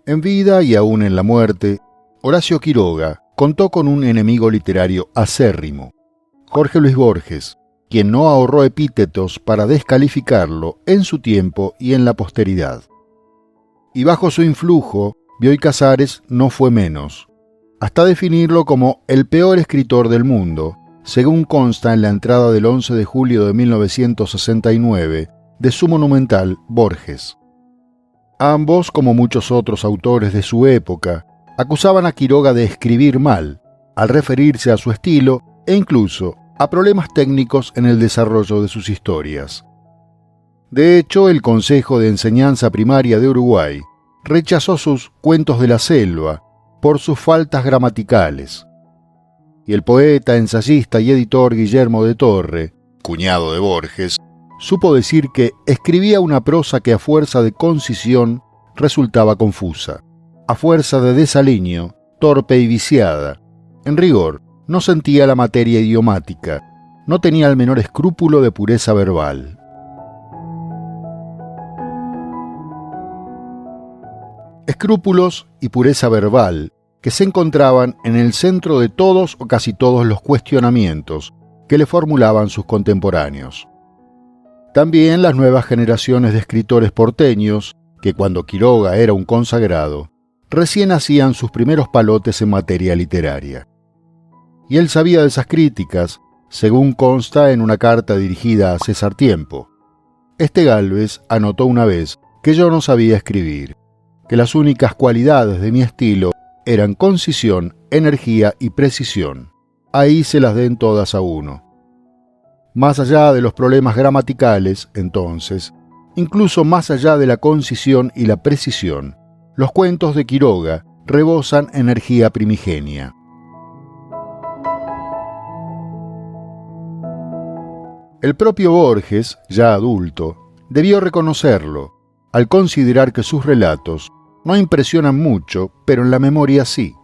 En vida y aún en la muerte, Horacio Quiroga contó con un enemigo literario acérrimo, Jorge Luis Borges, quien no ahorró epítetos para descalificarlo en su tiempo y en la posteridad. Y bajo su influjo, Bioy Casares no fue menos, hasta definirlo como el peor escritor del mundo, según consta en la entrada del 11 de julio de 1969 de su monumental Borges. Ambos, como muchos otros autores de su época, acusaban a Quiroga de escribir mal, al referirse a su estilo e incluso a problemas técnicos en el desarrollo de sus historias. De hecho, el Consejo de Enseñanza Primaria de Uruguay rechazó sus Cuentos de la Selva por sus faltas gramaticales. Y el poeta, ensayista y editor Guillermo de Torre, cuñado de Borges, supo decir que escribía una prosa que a fuerza de concisión resultaba confusa, a fuerza de desaliño, torpe y viciada. En rigor, no sentía la materia idiomática, no tenía el menor escrúpulo de pureza verbal. Escrúpulos y pureza verbal que se encontraban en el centro de todos o casi todos los cuestionamientos que le formulaban sus contemporáneos. También las nuevas generaciones de escritores porteños, que cuando Quiroga era un consagrado, recién hacían sus primeros palotes en materia literaria. Y él sabía de esas críticas, según consta en una carta dirigida a César Tiempo. Este Gálvez anotó una vez que yo no sabía escribir, que las únicas cualidades de mi estilo eran concisión, energía y precisión. Ahí se las den todas a uno. Más allá de los problemas gramaticales, entonces, incluso más allá de la concisión y la precisión, los cuentos de Quiroga rebosan energía primigenia. El propio Borges, ya adulto, debió reconocerlo, al considerar que sus relatos no impresionan mucho, pero en la memoria sí.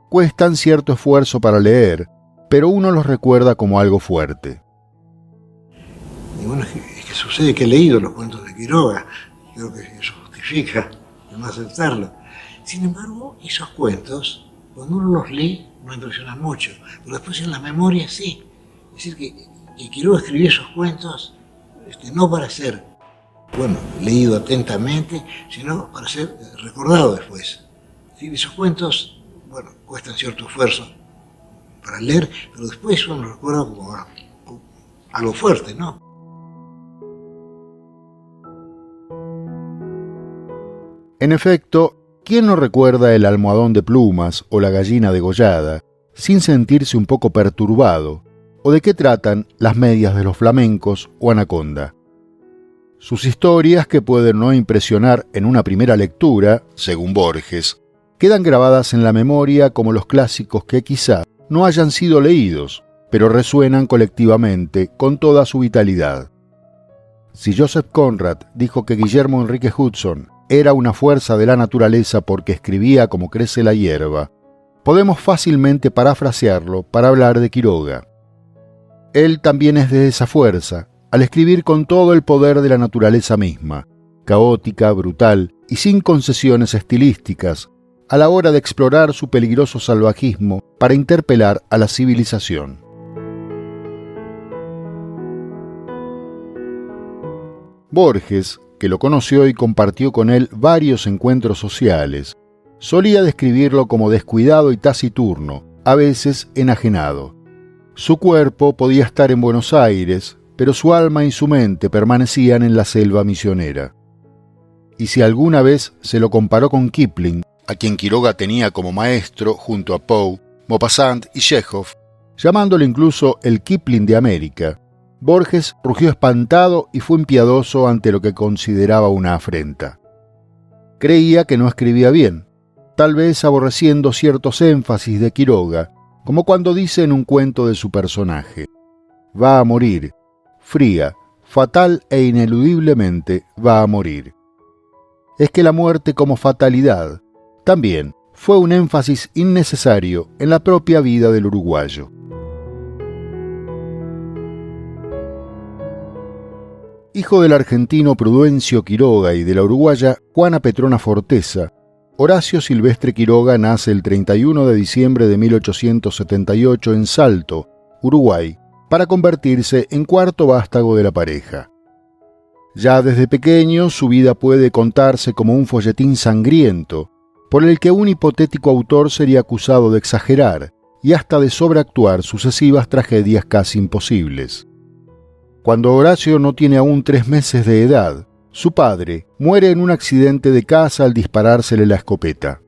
Cuestan cierto esfuerzo para leer, pero uno los recuerda como algo fuerte. Y bueno, es que sucede que he leído los cuentos de Quiroga, creo que eso justifica no aceptarlo. Sin embargo, esos cuentos, cuando uno los lee, no impresionan mucho, pero después en la memoria sí. Es decir, que Quiroga escribió esos cuentos no para ser, leído atentamente, sino para ser recordado después. ¿Sí? Esos cuentos, cuestan cierto esfuerzo para leer, pero después uno los recuerda como algo fuerte, ¿no? En efecto, ¿quién no recuerda el almohadón de plumas o la gallina degollada sin sentirse un poco perturbado? ¿O de qué tratan Las medias de los flamencos o Anaconda? Sus historias, que pueden no impresionar en una primera lectura, según Borges, quedan grabadas en la memoria como los clásicos que quizá no hayan sido leídos, pero resuenan colectivamente con toda su vitalidad. Si Joseph Conrad dijo que Guillermo Enrique Hudson era una fuerza de la naturaleza porque escribía como crece la hierba, podemos fácilmente parafrasearlo para hablar de Quiroga. Él también es de esa fuerza, al escribir con todo el poder de la naturaleza misma, caótica, brutal y sin concesiones estilísticas, a la hora de explorar su peligroso salvajismo para interpelar a la civilización. Borges, que lo conoció y compartió con él varios encuentros sociales, solía describirlo como descuidado y taciturno, a veces enajenado. Su cuerpo podía estar en Buenos Aires, pero su alma y su mente permanecían en la selva misionera. Y si alguna vez se lo comparó con Kipling, a quien Quiroga tenía como maestro junto a Poe, Maupassant y Chekhov, llamándolo incluso el Kipling de América, Borges rugió espantado y fue impiedoso ante lo que consideraba una afrenta. Creía que no escribía bien, tal vez aborreciendo ciertos énfasis de Quiroga, como cuando dice en un cuento de su personaje: va a morir, fría, fatal e ineludiblemente va a morir. Es que la muerte como fatalidad también fue un énfasis innecesario en la propia vida del uruguayo. Hijo del argentino Prudencio Quiroga y de la uruguaya Juana Petrona Forteza, Horacio Silvestre Quiroga nace el 31 de diciembre de 1878 en Salto, Uruguay, para convertirse en cuarto vástago de la pareja. Ya desde pequeño su vida puede contarse como un folletín sangriento, por el que un hipotético autor sería acusado de exagerar y hasta de sobreactuar sucesivas tragedias casi imposibles. Cuando Horacio no tiene aún 3 meses de edad, su padre muere en un accidente de caza al disparársele la escopeta.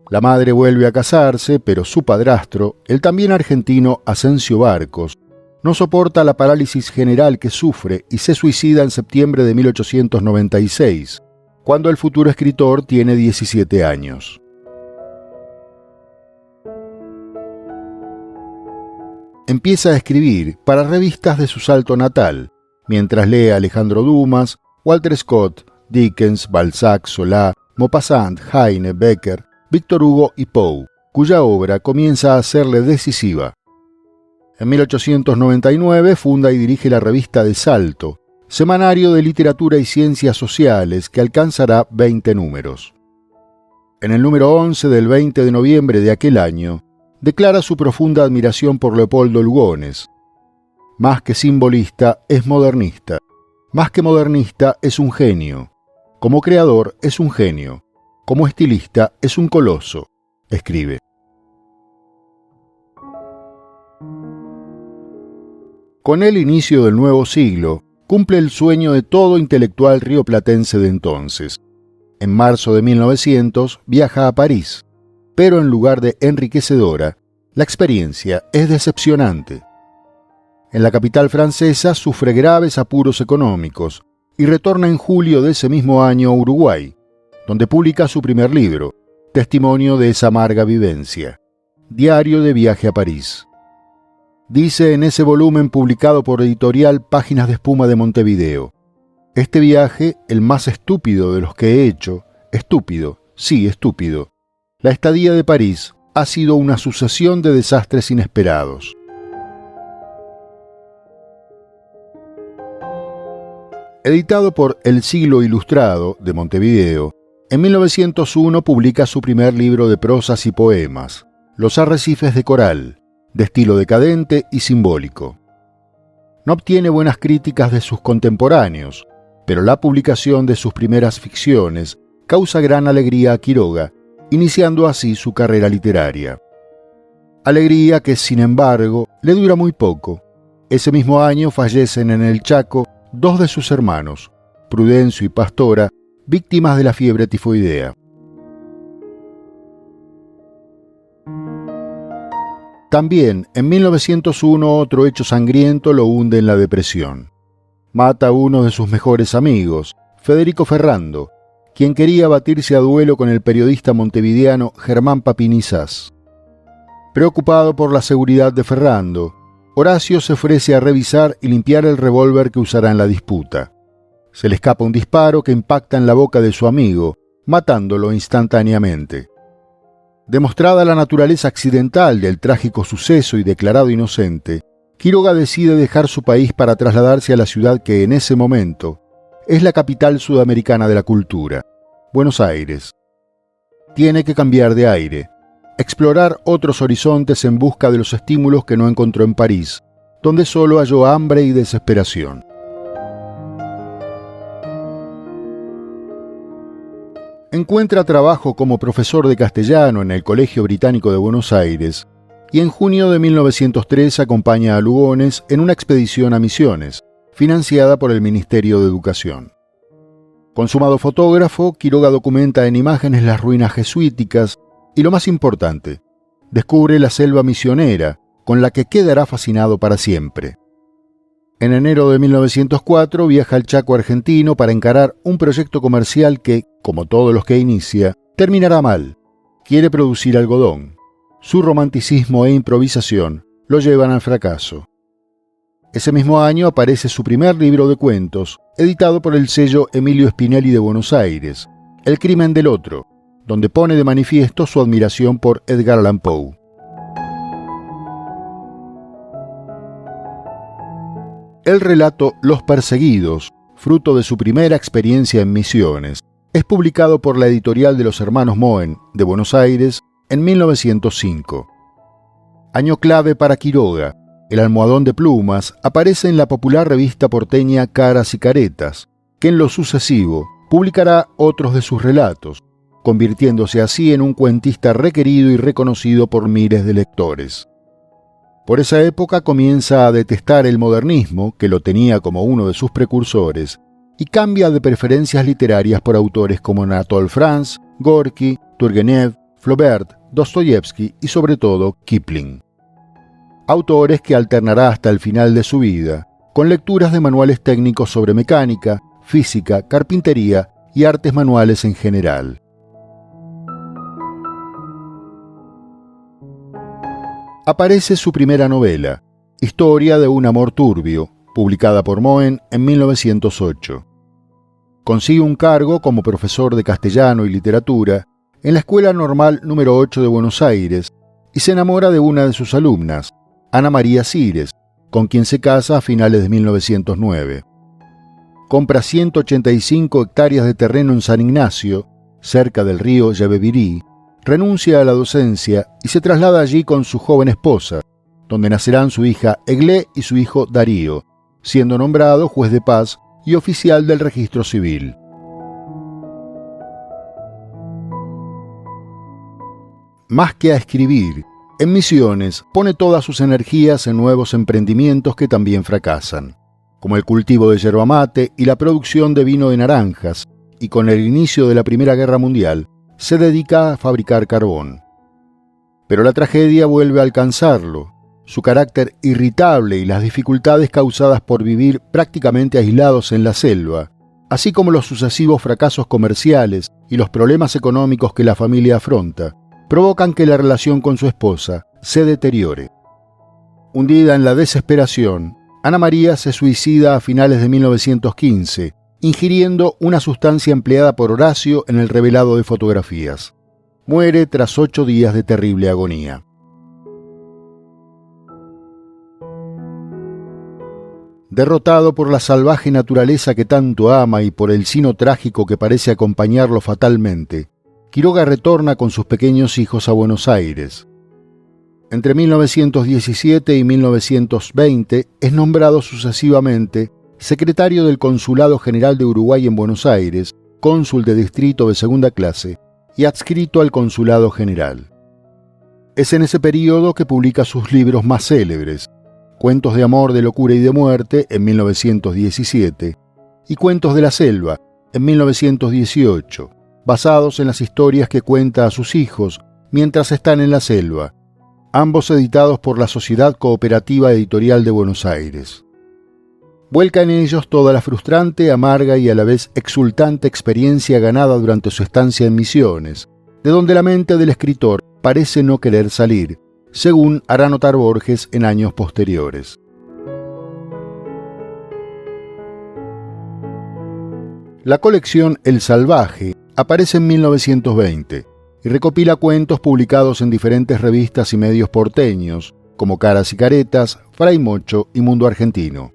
La madre vuelve a casarse, pero su padrastro, el también argentino Asensio Barcos, no soporta la parálisis general que sufre y se suicida en septiembre de 1896, cuando el futuro escritor tiene 17 años. Empieza a escribir para revistas de su Salto natal, mientras lee a Alejandro Dumas, Walter Scott, Dickens, Balzac, Solá, Maupassant, Heine, Becker, Víctor Hugo y Poe, cuya obra comienza a serle decisiva. En 1899 funda y dirige la revista de Salto, semanario de literatura y ciencias sociales que alcanzará 20 números. En el número 11 del 20 de noviembre de aquel año, declara su profunda admiración por Leopoldo Lugones. Más que simbolista, es modernista. Más que modernista, es un genio. Como creador, es un genio. Como estilista, es un coloso, escribe. Con el inicio del nuevo siglo, cumple el sueño de todo intelectual rioplatense de entonces. En marzo de 1900 viaja a París, pero en lugar de enriquecedora, la experiencia es decepcionante. En la capital francesa sufre graves apuros económicos y retorna en julio de ese mismo año a Uruguay, donde publica su primer libro, testimonio de esa amarga vivencia, Diario de viaje a París. Dice en ese volumen publicado por editorial Páginas de Espuma de Montevideo: este viaje, el más estúpido de los que he hecho, estúpido, sí, estúpido. La estadía de París ha sido una sucesión de desastres inesperados. Editado por El Siglo Ilustrado, de Montevideo, en 1901 publica su primer libro de prosas y poemas, Los Arrecifes de Coral, de estilo decadente y simbólico. No obtiene buenas críticas de sus contemporáneos, pero la publicación de sus primeras ficciones causa gran alegría a Quiroga, iniciando así su carrera literaria. Alegría que, sin embargo, le dura muy poco. Ese mismo año fallecen en el Chaco 2 de sus hermanos, Prudencio y Pastora, víctimas de la fiebre tifoidea. También, en 1901, otro hecho sangriento lo hunde en la depresión. Mata a uno de sus mejores amigos, Federico Ferrando, quien quería batirse a duelo con el periodista montevideano Germán Papinizás. Preocupado por la seguridad de Ferrando, Horacio se ofrece a revisar y limpiar el revólver que usará en la disputa. Se le escapa un disparo que impacta en la boca de su amigo, matándolo instantáneamente. Demostrada la naturaleza accidental del trágico suceso y declarado inocente, Quiroga decide dejar su país para trasladarse a la ciudad que en ese momento es la capital sudamericana de la cultura, Buenos Aires. Tiene que cambiar de aire, explorar otros horizontes en busca de los estímulos que no encontró en París, donde solo halló hambre y desesperación. Encuentra trabajo como profesor de castellano en el Colegio Británico de Buenos Aires y en junio de 1903 acompaña a Lugones en una expedición a Misiones, financiada por el Ministerio de Educación. Consumado fotógrafo, Quiroga documenta en imágenes las ruinas jesuíticas y, lo más importante, descubre la selva misionera, con la que quedará fascinado para siempre. En enero de 1904 viaja al Chaco argentino para encarar un proyecto comercial que, como todos los que inicia, terminará mal. Quiere producir algodón. Su romanticismo e improvisación lo llevan al fracaso. Ese mismo año aparece su primer libro de cuentos, editado por el sello Emilio Spinelli de Buenos Aires, El crimen del otro, donde pone de manifiesto su admiración por Edgar Allan Poe. El relato Los Perseguidos, fruto de su primera experiencia en Misiones, es publicado por la editorial de los hermanos Moen de Buenos Aires en 1905. Año clave para Quiroga. El almohadón de plumas aparece en la popular revista porteña Caras y Caretas, que en lo sucesivo publicará otros de sus relatos, convirtiéndose así en un cuentista requerido y reconocido por miles de lectores. Por esa época comienza a detestar el modernismo, que lo tenía como uno de sus precursores, y cambia de preferencias literarias por autores como Anatole France, Gorky, Turgenev, Flaubert, Dostoyevsky y sobre todo Kipling. Autores que alternará hasta el final de su vida, con lecturas de manuales técnicos sobre mecánica, física, carpintería y artes manuales en general. Aparece su primera novela, Historia de un amor turbio, publicada por Moen en 1908. Consigue un cargo como profesor de castellano y literatura en la Escuela Normal número 8 de Buenos Aires y se enamora de una de sus alumnas, Ana María Sires, con quien se casa a finales de 1909. Compra 185 hectáreas de terreno en San Ignacio, cerca del río Yabebirí, renuncia a la docencia y se traslada allí con su joven esposa, donde nacerán su hija Eglé y su hijo Darío, siendo nombrado juez de paz y oficial del registro civil. Más que a escribir, en Misiones pone todas sus energías en nuevos emprendimientos que también fracasan, como el cultivo de yerba mate y la producción de vino de naranjas, y con el inicio de la Primera Guerra Mundial, se dedica a fabricar carbón. Pero la tragedia vuelve a alcanzarlo. Su carácter irritable y las dificultades causadas por vivir prácticamente aislados en la selva, así como los sucesivos fracasos comerciales y los problemas económicos que la familia afronta, provocan que la relación con su esposa se deteriore. Hundida en la desesperación, Ana María se suicida a finales de 1915, ingiriendo una sustancia empleada por Horacio en el revelado de fotografías. Muere tras 8 días de terrible agonía. Derrotado por la salvaje naturaleza que tanto ama y por el sino trágico que parece acompañarlo fatalmente, Quiroga retorna con sus pequeños hijos a Buenos Aires. Entre 1917 y 1920 es nombrado sucesivamente secretario del Consulado General de Uruguay en Buenos Aires, cónsul de distrito de segunda clase y adscrito al Consulado General. Es en ese período que publica sus libros más célebres, Cuentos de amor, de locura y de muerte, en 1917, y Cuentos de la selva, en 1918, basados en las historias que cuenta a sus hijos mientras están en la selva, ambos editados por la Sociedad Cooperativa Editorial de Buenos Aires. Vuelca en ellos toda la frustrante, amarga y a la vez exultante experiencia ganada durante su estancia en Misiones, de donde la mente del escritor parece no querer salir, según hará notar Borges en años posteriores. La colección El Salvaje aparece en 1920 y recopila cuentos publicados en diferentes revistas y medios porteños, como Caras y Caretas, Fray Mocho y Mundo Argentino.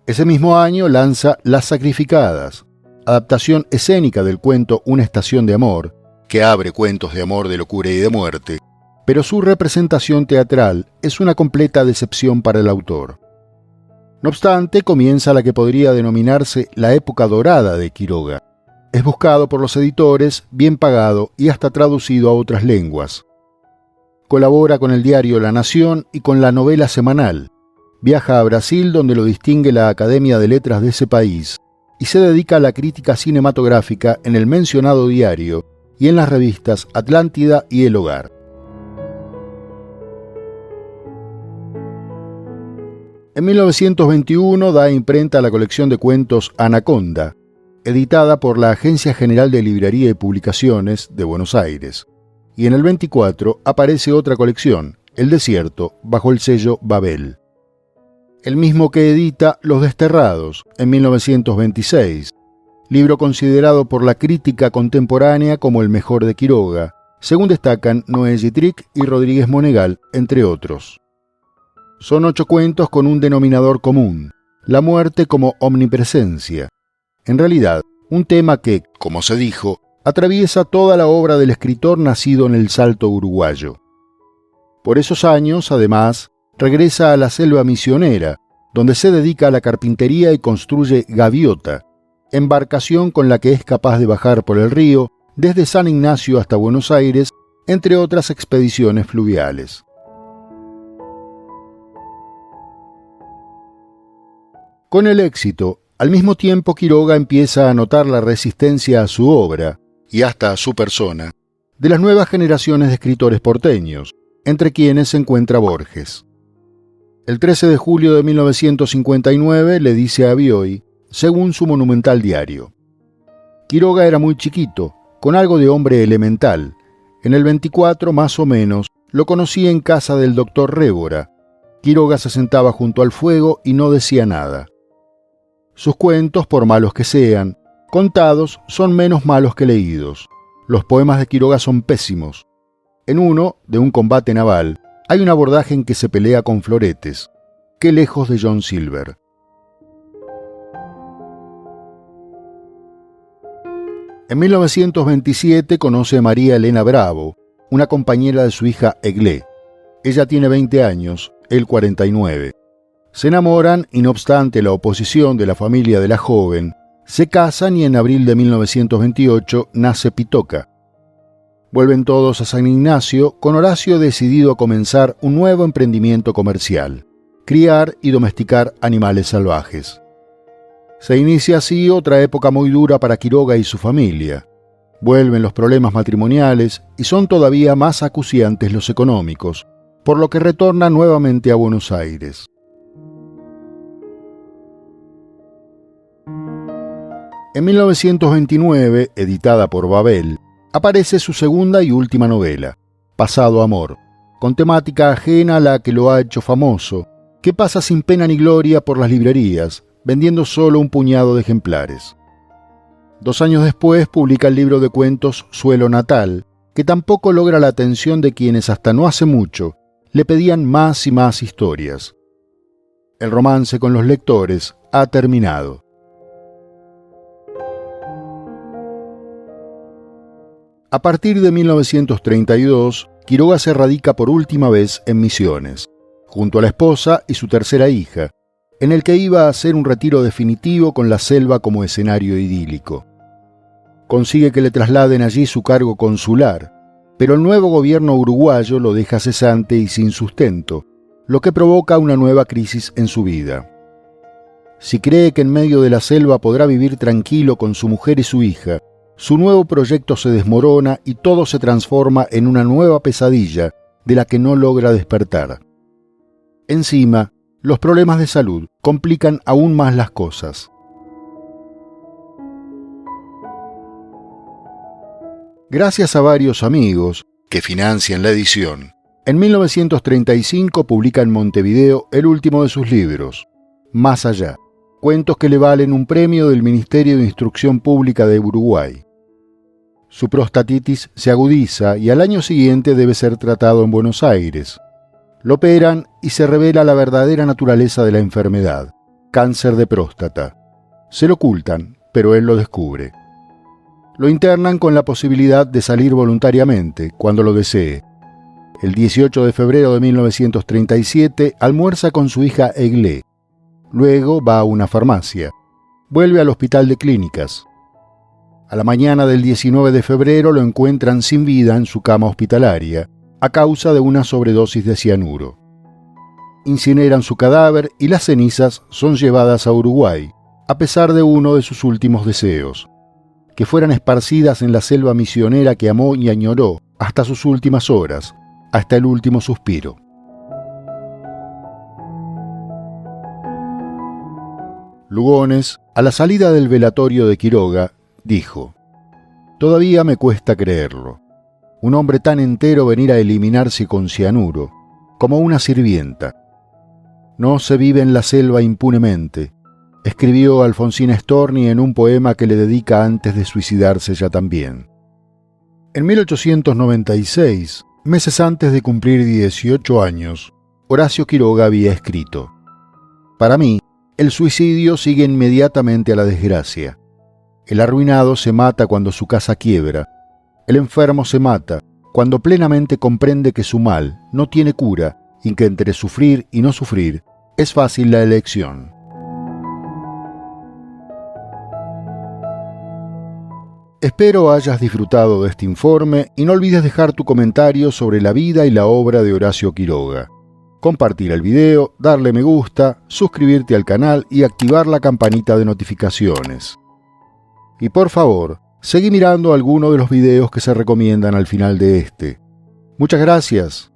Ese mismo año lanza Las Sacrificadas, adaptación escénica del cuento Una estación de amor, que abre cuentos de amor, de locura y de muerte, pero su representación teatral es una completa decepción para el autor. No obstante, comienza la que podría denominarse la época dorada de Quiroga. Es buscado por los editores, bien pagado y hasta traducido a otras lenguas. Colabora con el diario La Nación y con la Novela Semanal. Viaja a Brasil, donde lo distingue la Academia de Letras de ese país, y se dedica a la crítica cinematográfica en el mencionado diario y en las revistas Atlántida y El Hogar. En 1921 da imprenta a la colección de cuentos Anaconda, editada por la Agencia General de Librería y Publicaciones de Buenos Aires, y en el 24 aparece otra colección, El Desierto, bajo el sello Babel. El mismo que edita Los Desterrados, en 1926, libro considerado por la crítica contemporánea como el mejor de Quiroga, según destacan Noé Gitric y Rodríguez Monegal, entre otros. Son 8 cuentos con un denominador común, la muerte como omnipresencia. En realidad, un tema que, como se dijo, atraviesa toda la obra del escritor nacido en el Salto uruguayo. Por esos años, además, regresa a la selva misionera, donde se dedica a la carpintería y construye Gaviota, embarcación con la que es capaz de bajar por el río desde San Ignacio hasta Buenos Aires, entre otras expediciones fluviales. Con el éxito, al mismo tiempo Quiroga empieza a notar la resistencia a su obra, y hasta a su persona, de las nuevas generaciones de escritores porteños, entre quienes se encuentra Borges. El 13 de julio de 1959 le dice a Bioy, según su monumental diario: Quiroga era muy chiquito, con algo de hombre elemental. En el 24, más o menos, lo conocí en casa del doctor Révora. Quiroga se sentaba junto al fuego y no decía nada. Sus cuentos, por malos que sean, contados son menos malos que leídos. Los poemas de Quiroga son pésimos. En uno, de un combate naval, hay un abordaje en que se pelea con floretes. Qué lejos de John Silver. En 1927 conoce a María Elena Bravo, una compañera de su hija Eglé. Ella tiene 20 años, él 49. Se enamoran y, no obstante la oposición de la familia de la joven, se casan y en abril de 1928 nace Pitoca. Vuelven todos a San Ignacio, con Horacio decidido a comenzar un nuevo emprendimiento comercial: criar y domesticar animales salvajes. Se inicia así otra época muy dura para Quiroga y su familia. Vuelven los problemas matrimoniales y son todavía más acuciantes los económicos, por lo que retorna nuevamente a Buenos Aires. En 1929, editada por Babel, aparece su segunda y última novela, Pasado Amor, con temática ajena a la que lo ha hecho famoso, que pasa sin pena ni gloria por las librerías, vendiendo solo un puñado de ejemplares. 2 años después publica el libro de cuentos Suelo Natal, que tampoco logra la atención de quienes hasta no hace mucho le pedían más y más historias. El romance con los lectores ha terminado. A partir de 1932, Quiroga se radica por última vez en Misiones, junto a la esposa y su tercera hija, en el que iba a hacer un retiro definitivo con la selva como escenario idílico. Consigue que le trasladen allí su cargo consular, pero el nuevo gobierno uruguayo lo deja cesante y sin sustento, lo que provoca una nueva crisis en su vida. Si cree que en medio de la selva podrá vivir tranquilo con su mujer y su hija, su nuevo proyecto se desmorona y todo se transforma en una nueva pesadilla de la que no logra despertar. Encima, los problemas de salud complican aún más las cosas. Gracias a varios amigos que financian la edición, en 1935 publica en Montevideo el último de sus libros, Más allá, cuentos que le valen un premio del Ministerio de Instrucción Pública de Uruguay. Su prostatitis se agudiza y al año siguiente debe ser tratado en Buenos Aires. Lo operan y se revela la verdadera naturaleza de la enfermedad: cáncer de próstata. Se lo ocultan, pero él lo descubre. Lo internan con la posibilidad de salir voluntariamente, cuando lo desee. El 18 de febrero de 1937 almuerza con su hija Eglé. Luego va a una farmacia. Vuelve al hospital de clínicas. A la mañana del 19 de febrero lo encuentran sin vida en su cama hospitalaria, a causa de una sobredosis de cianuro. Incineran su cadáver y las cenizas son llevadas a Uruguay, a pesar de uno de sus últimos deseos: que fueran esparcidas en la selva misionera que amó y añoró hasta sus últimas horas, hasta el último suspiro. Lugones, a la salida del velatorio de Quiroga, dijo: «Todavía me cuesta creerlo. Un hombre tan entero venir a eliminarse con cianuro, como una sirvienta. No se vive en la selva impunemente», escribió Alfonsina Storni en un poema que le dedica antes de suicidarse ya también. En 1896, meses antes de cumplir 18 años, Horacio Quiroga había escrito: «Para mí, el suicidio sigue inmediatamente a la desgracia. El arruinado se mata cuando su casa quiebra. El enfermo se mata cuando plenamente comprende que su mal no tiene cura y que entre sufrir y no sufrir es fácil la elección. Espero hayas disfrutado de este informe y no olvides dejar tu comentario sobre la vida y la obra de Horacio Quiroga. Compartir el video, darle me gusta, suscribirte al canal y activar la campanita de notificaciones. Y por favor, seguí mirando alguno de los videos que se recomiendan al final de este. Muchas gracias.